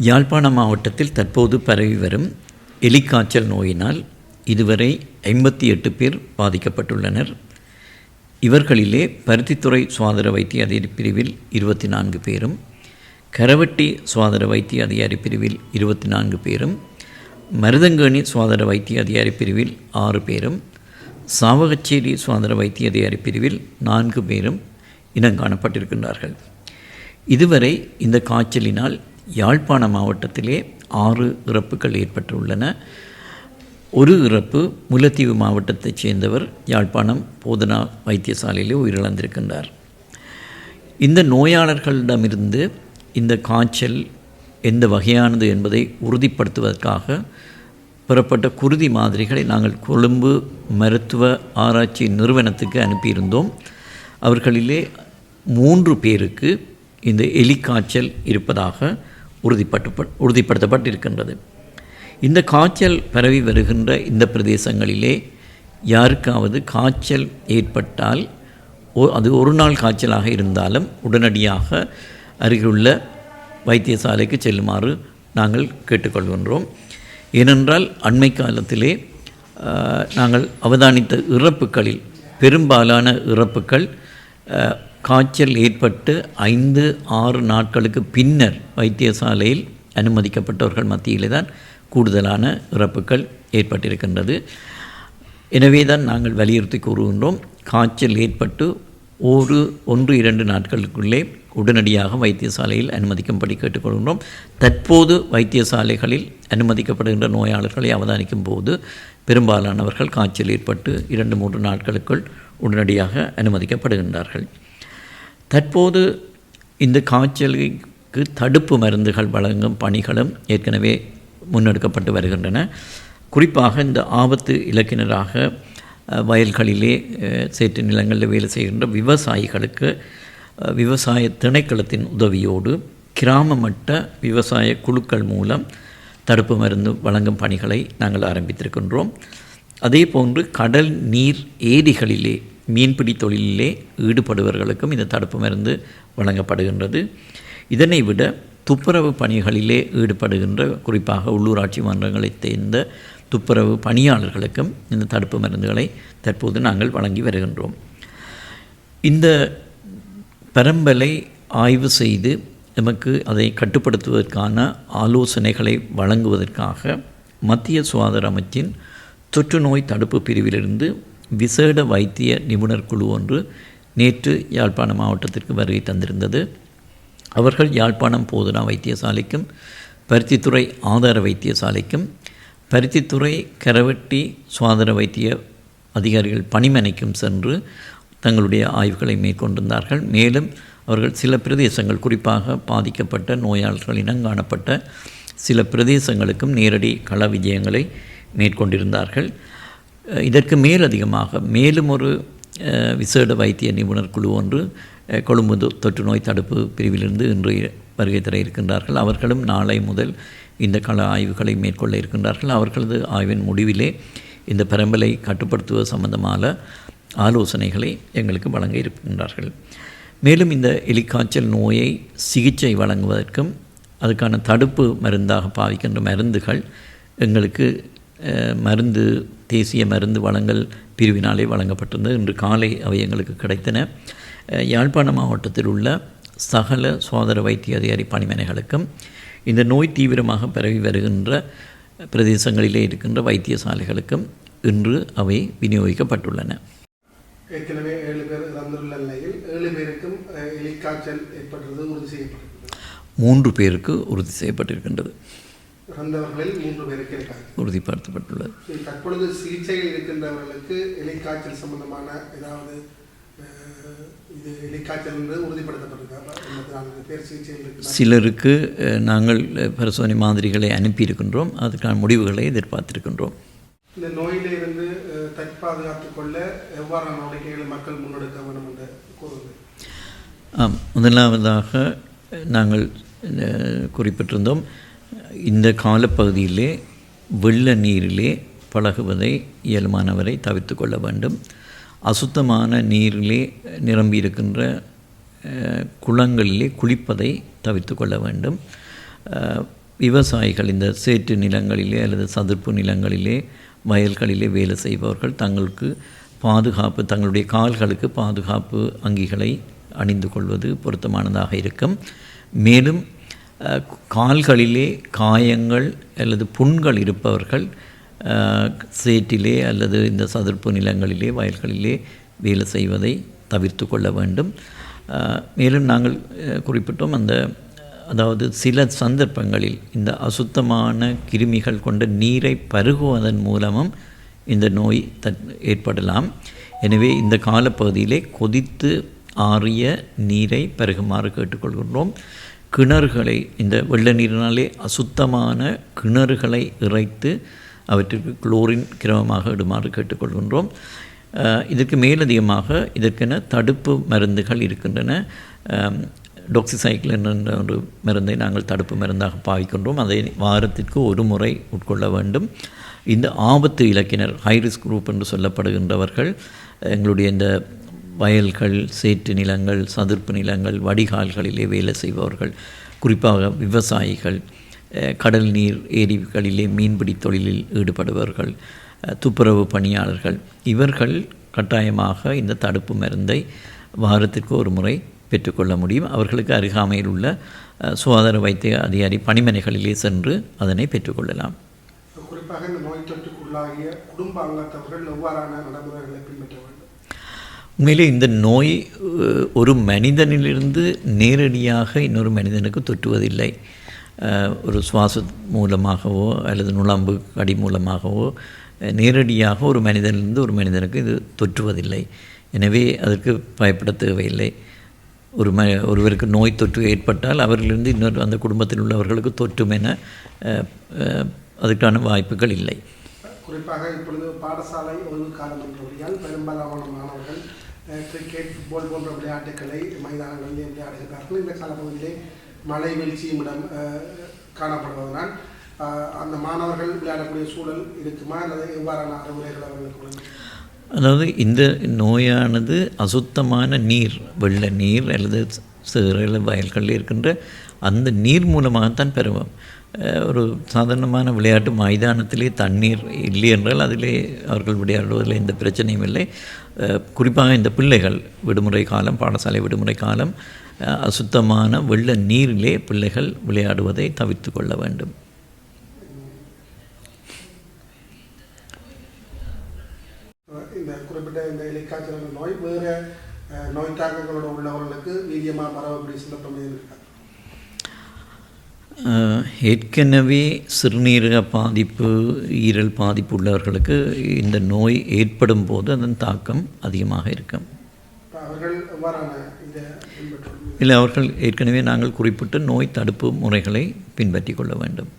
யாழ்ப்பாண மாவட்டத்தில் தற்போது பரவி வரும் எலிக்காய்ச்சல் நோயினால் இதுவரை 58 பேர் பாதிக்கப்பட்டுள்ளனர். இவர்களிலே பருத்தித்துறை சுகாதார வைத்திய அதிகாரி பிரிவில் 24 பேரும், கரவட்டி சுகாதார வைத்திய அதிகாரி பிரிவில் 24 பேரும், மருதங்கேணி சுகாதார வைத்திய அதிகாரி பிரிவில் 6 பேரும், சாவகச்சேரி சுகாதார வைத்திய அதிகாரி பிரிவில் 4 பேரும் இனங்காணப்பட்டிருக்கின்றார்கள். இதுவரை இந்த காய்ச்சலினால் யாழ்ப்பாண மாவட்டத்திலே 6 இறப்புகள் ஏற்பட்டுள்ளன. ஒரு இறப்பு முல்லைத்தீவு மாவட்டத்தைச் சேர்ந்தவர் யாழ்ப்பாணம் போதனா வைத்தியசாலையிலே உயிரிழந்திருக்கின்றார். இந்த நோயாளர்களிடமிருந்து இந்த காய்ச்சல் எந்த வகையானது என்பதை உறுதிப்படுத்துவதற்காக பெறப்பட்ட குருதி மாதிரிகளை நாங்கள் கொழும்பு மருத்துவ ஆராய்ச்சி நிறுவனத்துக்கு அனுப்பியிருந்தோம். அவர்களிலே 3 பேருக்கு இந்த எலிக்காய்ச்சல் இருப்பதாக உறுதிப்படுத்தப்பட்டிருக்கின்றது. இந்த காய்ச்சல் பரவி வருகின்ற இந்த பிரதேசங்களிலே யாருக்காவது காய்ச்சல் ஏற்பட்டால் அது ஒரு நாள் காய்ச்சலாக இருந்தாலும் உடனடியாக அருகிலுள்ள வைத்தியசாலைக்கு செல்லுமாறு நாங்கள் கேட்டுக்கொள்கின்றோம். ஏனென்றால் அண்மை காலத்திலே நாங்கள் அவதானித்த இறப்புகளில் பெரும்பாலான இறப்புகள் காய்ச்சல் ஏற்பட்டு 5-6 நாட்களுக்கு பின்னர் வைத்தியசாலையில் அனுமதிக்கப்பட்டவர்கள் மத்தியிலே தான் கூடுதலான இறப்புகள் ஏற்பட்டிருக்கின்றது. எனவே தான் நாங்கள் வலியுறுத்தி கூறுகின்றோம், காய்ச்சல் ஏற்பட்டு 1-2 நாட்களுக்குள்ளே உடனடியாக வைத்தியசாலையில் அனுமதிக்கும்படி கேட்டுக்கொள்கின்றோம். தற்போது வைத்தியசாலைகளில் அனுமதிக்கப்படுகின்ற நோயாளர்களை அவதானிக்கும் போது பெரும்பாலானவர்கள் காய்ச்சல் ஏற்பட்டு 2-3 நாட்களுக்குள் உடனடியாக அனுமதிக்கப்படுகின்றார்கள். தற்போது இந்த காய்ச்சலுக்கு தடுப்பு மருந்துகள் வழங்கும் பணிகளும் ஏற்கனவே முன்னெடுக்கப்பட்டு வருகின்றன. குறிப்பாக இந்த ஆபத்து இலக்கினராக வயல்களிலே சேற்று நிலங்களில் வேலை செய்கின்ற விவசாயிகளுக்கு விவசாய திணைக்களத்தின் உதவியோடு கிராம மட்ட விவசாய குழுக்கள் மூலம் தடுப்பு மருந்து வழங்கும் பணிகளை நாங்கள் ஆரம்பித்திருக்கின்றோம். அதே போன்று கடல் நீர் ஏரிகளிலே மீன்பிடி தொழிலிலே ஈடுபடுபவர்களுக்கும் இந்த தடுப்பு மருந்து வழங்கப்படுகின்றது. இதனை விட துப்புரவு பணிகளிலே ஈடுபடுகின்ற குறிப்பாக உள்ளூராட்சி மன்றங்களைச் சேர்ந்த துப்புரவு பணியாளர்களுக்கும் இந்த தடுப்பு மருந்துகளை தற்போது நாங்கள் வழங்கி வருகின்றோம். இந்த பரம்பலை ஆய்வு செய்து நமக்கு அதை கட்டுப்படுத்துவதற்கான ஆலோசனைகளை வழங்குவதற்காக மத்திய சுகாதார அமைச்சின் தொற்றுநோய் தடுப்பு பிரிவிலிருந்து விசேட வைத்திய நிபுணர் குழு ஒன்று நேற்று யாழ்ப்பாண மாவட்டத்திற்கு வருகை தந்திருந்தது. அவர்கள் யாழ்ப்பாணம் போதனா வைத்தியசாலைக்கும் பருத்தித்துறை ஆதார வைத்தியசாலைக்கும் பருத்தித்துறை கரவட்டி சுகாதார வைத்திய அதிகாரிகள் பணிமனைக்கும் சென்று தங்களுடைய ஆய்வுகளை மேற்கொண்டிருந்தார்கள். மேலும் அவர்கள் சில பிரதேசங்கள் குறிப்பாக பாதிக்கப்பட்ட நோயாளர்கள் இனங்காணப்பட்ட சில பிரதேசங்களுக்கும் நேரடி கள விஜயங்களை மேற்கொண்டிருந்தார்கள். இதற்கு மேலதிகமாக மேலும் ஒரு விசேட வைத்திய நிபுணர் குழு ஒன்று கொழும்பு தொற்றுநோய் தடுப்பு பிரிவிலிருந்து இன்று வருகை தர இருக்கின்றார்கள். அவர்களும் நாளை முதல் இந்த கள ஆய்வுகளை மேற்கொள்ள இருக்கின்றார்கள். அவர்களது ஆய்வின் முடிவிலே இந்த பரம்பலை கட்டுப்படுத்துவது சம்பந்தமான ஆலோசனைகளை எங்களுக்கு வழங்க இருக்கின்றார்கள். மேலும் இந்த எலிக்காய்ச்சல் நோயை சிகிச்சை வழங்குவதற்கும் அதுக்கான தடுப்பு மருந்தாக பாவிக்கின்ற மருந்துகள் எங்களுக்கு தேசிய மருந்து வழங்கல் பிரிவினாலே வழங்கப்பட்டிருந்தது. இன்று காலை அவை எங்களுக்கு கிடைத்தன. யாழ்ப்பாண மாவட்டத்தில் உள்ள சகல சுகாதார வைத்திய அதிகாரி பணிமனைகளுக்கும் இந்த நோய் தீவிரமாக பரவி வருகின்ற பிரதேசங்களிலே இருக்கின்ற வைத்தியசாலைகளுக்கும் இன்று அவை விநியோகிக்கப்பட்டுள்ளன. ஏற்கனவே 7 பேர் இறந்துள்ள நிலையில் 7 பேருக்கும் எலிக்காய்ச்சல் ஏற்பட்டது உறுதி செய்யப்பட்டிருக்கிறது. 3 பேருக்கு உறுதி செய்யப்பட்டிருக்கின்றது. இறந்தவர்களில் 3 பேருக்கு உறுதிப்படுத்தப்பட்டுள்ளது. தற்பொழுது சிகிச்சையில் இருக்கின்றவர்களுக்கு எலிக்காய்ச்சல் சம்பந்தமான ஏதாவது இது எலிக்காய்ச்சல் என்று உறுதிப்படுத்தப்பட்டிருக்காங்க. சிலருக்கு நாங்கள் பரிசோதனை மாதிரிகளை அனுப்பியிருக்கின்றோம். அதுக்கான முடிவுகளை எதிர்பார்த்திருக்கின்றோம். இந்த நோயிலிருந்து தற்பாதுகாத்துக் கொள்ள எவ்வாறான நடவடிக்கைகளை மக்கள் முன்னெடுக்க வேண்டும் என்று கூறுங்கள். முதலாவதாக நாங்கள் குறிப்பிட்டிருந்தோம், இந்த காலப்பகுதியிலே வெள்ள நீரிலே பழகுவதை இயலுமானவரை தவிர்த்து கொள்ள வேண்டும். அசுத்தமான நீரிலே நிரம்பியிருக்கின்ற குளங்களிலே குளிப்பதை தவிர்த்து கொள்ள வேண்டும். விவசாயிகள் இந்த சேற்று நிலங்களிலே அல்லது சதுப்பு நிலங்களிலே வயல்களிலே வேலை செய்பவர்கள் தங்களுக்கு பாதுகாப்பு, தங்களுடைய கால்களுக்கு பாதுகாப்பு அங்கிகளை அணிந்து கொள்வது பொருத்தமானதாக இருக்கும். மேலும் கால்களிலே காயங்கள் அல்லது புண்கள் இருப்பவர்கள் சேற்றிலே அல்லது இந்த சதுப்பு நிலங்களிலே வயல்களிலே வேலை செய்வதை தவிர்த்து கொள்ள வேண்டும். மேலும் நாங்கள் குறிப்பிட்டோம், அதாவது சில சந்தர்ப்பங்களில் இந்த அசுத்தமான கிருமிகள் கொண்ட நீரை பருகுவதன் மூலமும் இந்த நோய் ஏற்படலாம். எனவே இந்த காலப்பகுதியிலே கொதித்து ஆறிய நீரை பருகுமாறு கேட்டுக்கொள்கின்றோம். கிணறுகளை, இந்த வெள்ள நீரினாலே அசுத்தமான கிணறுகளை இறைத்து அவற்றிற்கு குளோரின் கிரமமாக இடுமாறு கேட்டுக்கொள்கின்றோம். இதற்கு மேலதிகமாக இதற்கென தடுப்பு மருந்துகள் இருக்கின்றன. டாக்ஸிசைக்ளின் என்ற ஒரு மருந்தை நாங்கள் தடுப்பு மருந்தாக பாவிக்கின்றோம். அதை வாரத்திற்கு ஒரு முறை உட்கொள்ள வேண்டும். இந்த ஆபத்து இலக்கினர், ஹை ரிஸ்க் குரூப் என்று சொல்லப்படுகின்றவர்கள், எங்களுடைய இந்த வயல்கள், சேற்று நிலங்கள், சதுர்ப்பு நிலங்கள், வடிகால்களிலே வேலை செய்பவர்கள், குறிப்பாக விவசாயிகள், கடல் நீர் ஏரிகளிலே மீன்பிடி தொழிலில் ஈடுபடுபவர்கள், துப்புரவு பணியாளர்கள், இவர்கள் கட்டாயமாக இந்த தடுப்பு மருந்தை வாரத்திற்கு ஒரு முறை பெற்றுக்கொள்ள முடியும். அவர்களுக்கு அருகாமையில் உள்ள சுகாதார வைத்திய அதிகாரி பணிமனைகளிலே சென்று அதனை பெற்றுக்கொள்ளலாம். குறிப்பாக இந்த நோய் தொற்றுக்குள்ளாகிய குடும்ப அங்கத்தவர்கள் எவ்வாறான நடைமுறைகளை பின்பற்ற வேண்டும்? உண்மையிலே இந்த நோய் ஒரு மனிதனிலிருந்து நேரடியாக இன்னொரு மனிதனுக்கு தொற்றுவதில்லை. ஒரு சுவாச மூலமாகவோ அல்லது நுழம்பு கடி மூலமாகவோ நேரடியாக ஒரு மனிதனிலிருந்து ஒரு மனிதனுக்கு இது தொற்றுவதில்லை. எனவே அதற்கு பயப்பட தேவையில்லை. ஒருவருக்கு நோய் தொற்று ஏற்பட்டால் அவர்களிருந்து இன்னொரு அந்த குடும்பத்தில் உள்ளவர்களுக்கு தொற்றும் என அதுக்கான வாய்ப்புகள் இல்லை. குறிப்பாக இப்பொழுது பாடசாலை ஓய்வு காலம் என்றபடியால் பெரும்பாலான மாணவர்கள் கிரிக்கெட், ஃபுட்பால் போன்ற விளையாட்டுக்களை மைதானங்களில் விளையாடுகிறார்கள். இந்த காலப்பகுதியிலே மழை வீழ்ச்சியும் இடம் காணப்படுவதனால் அந்த மாணவர்கள் விளையாடக்கூடிய சூழல் இருக்குமா அல்லது எவ்வாறான அறிவுரைகள் அவர்களுக்கு? அதாவது இந்த நோயானது அசுத்தமான நீர், வெள்ள நீர் அல்லது சிறு வயல்களில் இருக்கின்ற அந்த நீர் மூலமாகத்தான் பெறுவோம். ஒரு சாதாரணமான விளையாட்டு மைதானத்திலே தண்ணீர் இல்லை என்றால் அதிலே அவர்கள் விளையாடுவதில் எந்த பிரச்சனையும் இல்லை. குறிப்பாக இந்த பிள்ளைகள் விடுமுறை காலம், பாடசாலை விடுமுறை காலம், அசுத்தமான வெள்ள நீரிலே பிள்ளைகள் விளையாடுவதை தவிர்த்து கொள்ள வேண்டும். இந்த குறிப்பிட்ட இந்த எலிக்காய்ச்சல் நோய் வேறு நோய் தாக்கங்களோட உள்ளவர்களுக்கு வீரியமாக பரவக்கூடிய சந்தர்ப்பம் இருக்கா? ஏற்கனவே சிறுநீரக பாதிப்பு, ஈரல் பாதிப்பு உள்ளவர்களுக்கு இந்த நோய் ஏற்படும் போது அதன் தாக்கம் அதிகமாக இருக்கும். அவர்கள் எவ்வாறான இல்லை, அவர்கள் ஏற்கனவே நாங்கள் குறிப்பிட்ட நோய் தடுப்பு முறைகளை பின்பற்றி கொள்ள வேண்டும்.